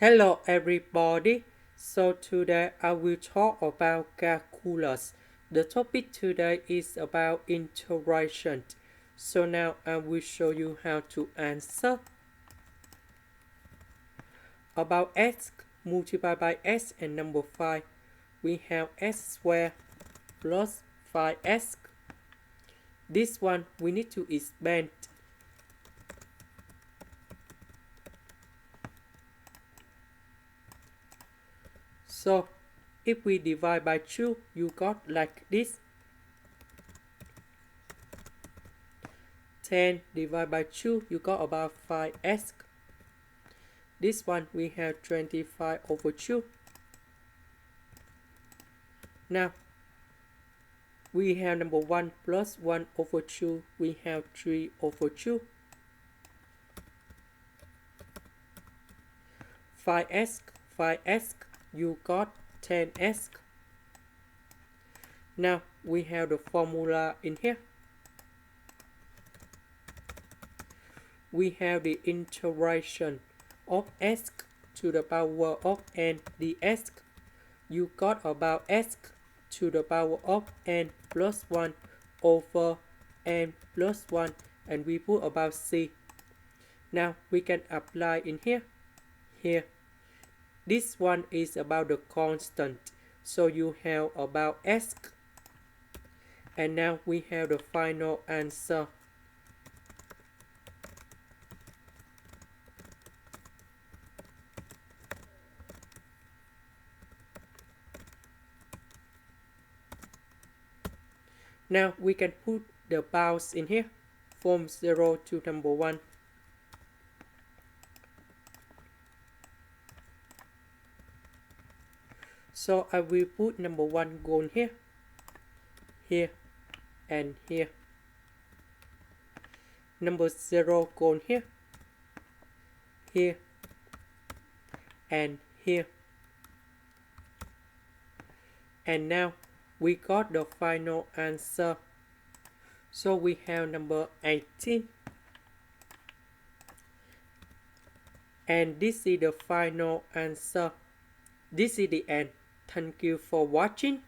Hello everybody. So today I will talk about calculus. The topic today is about integration. So now I will show you how to answer. About x multiplied by x and number 5. We have x squared plus 5x. This one we need to expand. So if we divide by 2, you got like this. 10 divided by 2, you got about 5x. This one we have 25 over 2. Now we have number 1 plus 1 over 2, we have 3 over 2. 5x, you got 10x. Now we have the formula in here. We have the integration of x to the power of n dx. You got about x to the power of n plus 1 over n plus 1, and we put about c. Now we can apply in here. This one is about the constant, so you have about x, and now we have the final answer. Now we can put the bounds in here from 0 to number 1. So I will put number 1 going here, and here. Number 0 going here, and here. And now we got the final answer. So we have number 18. And this is the final answer. This is the end. Thank you for watching.